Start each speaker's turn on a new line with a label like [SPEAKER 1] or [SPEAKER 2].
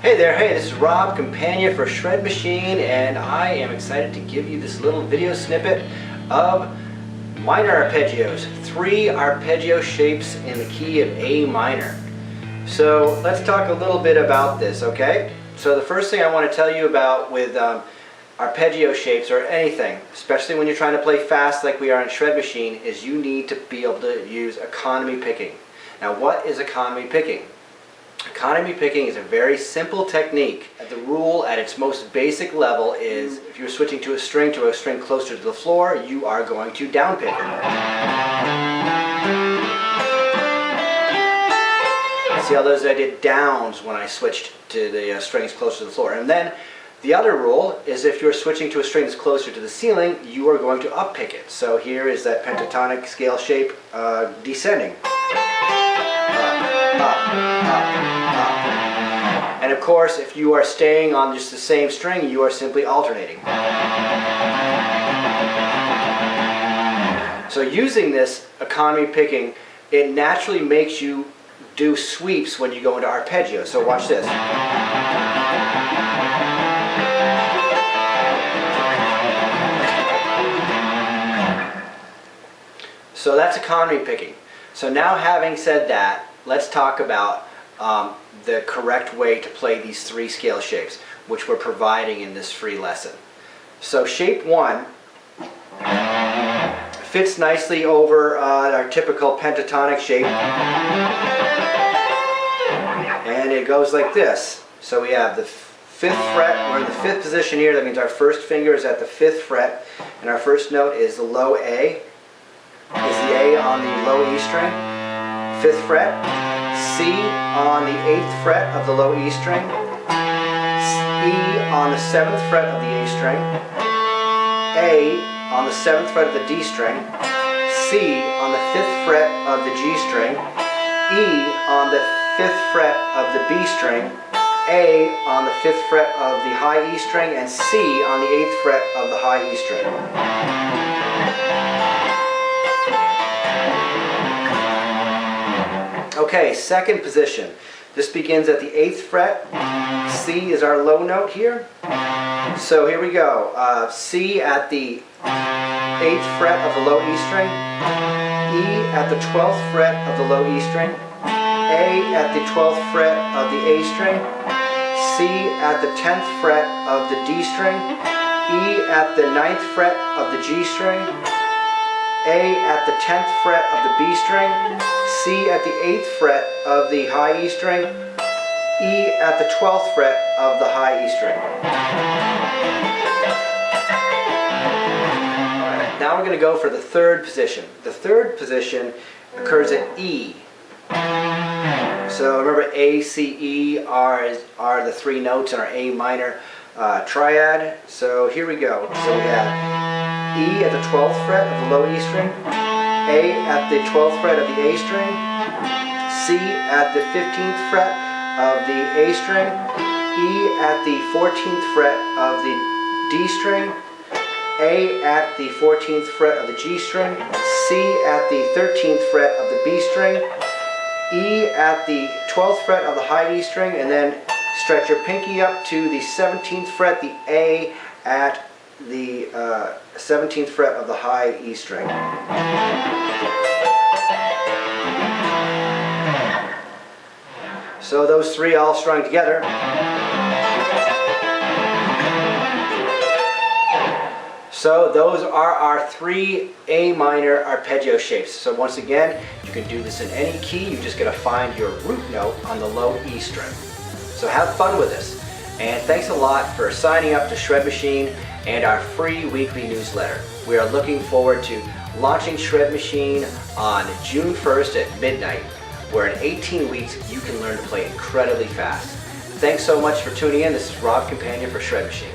[SPEAKER 1] Hey there, hey, this is Rob, companion for Shred Machine, and I am excited to give you this little video snippet of minor arpeggios. 3 arpeggio shapes in the key of A minor. So let's talk a little bit about this, okay? So the first thing I want to tell you about with arpeggio shapes or anything, especially when you're trying to play fast like we are in Shred Machine, is you need to be able to use economy picking. Now what is economy picking? Economy picking is a very simple technique. The rule at its most basic level is if you're switching to a string closer to the floor, you are going to down pick it. See how those I did downs when I switched to the strings closer to the floor. And then the other rule is if you're switching to a string that's closer to the ceiling, you are going to up pick it. So here is that pentatonic scale shape descending. And of course, if you are staying on just the same string, you are simply alternating. So using this economy picking, it naturally makes you do sweeps when you go into arpeggio. So watch this. So that's economy picking. So now having said that, let's talk about the correct way to play these 3 scale shapes, which we're providing in this free lesson. So shape 1 fits nicely over our typical pentatonic shape, and it goes like this. So we have the 5th fret, we're in the 5th position here. That means our first finger is at the 5th fret, and our first note is the low A, is the A on the low E string, 5th fret, C on the 8th fret of the low E string, E on the 7th fret of the A string, A on the 7th fret of the D string, C on the 5th fret of the G string, E on the 5th fret of the B string, A on the 5th fret of the high E string, and C on the 8th fret of the high E string. Okay, second position. This begins at the 8th fret. C is our low note here. So here we go. C at the 8th fret of the low E string. E at the 12th fret of the low E string. A at the 12th fret of the A string. C at the 10th fret of the D string. E at the 9th fret of the G string. A at the 10th fret of the B string, C at the 8th fret of the high E string, E at the 12th fret of the high E string. Alright, now we're going to go for the 3rd position. The 3rd position occurs at E. So remember A, C, E are the 3 notes in our A minor triad. So here we go. So we have E at the 12th fret of the low E string, A at the 12th fret of the A string, C at the 15th fret of the A string, E at the 14th fret of the D string, A at the 14th fret of the G string, C at the 13th fret of the B string, E at the 12th fret of the high E string, and then stretch your pinky up to the 17th fret, the A at the 17th fret of the high E string. So those 3 all strung together. So those are our 3 A minor arpeggio shapes. So once again, you can do this in any key. You just got to find your root note on the low E string. So have fun with this. And thanks a lot for signing up to Shred Machine and our free weekly newsletter. We are looking forward to launching Shred Machine on June 1st at midnight, where in 18 weeks you can learn to play incredibly fast. Thanks so much for tuning in. This is Rob, companion for Shred Machine.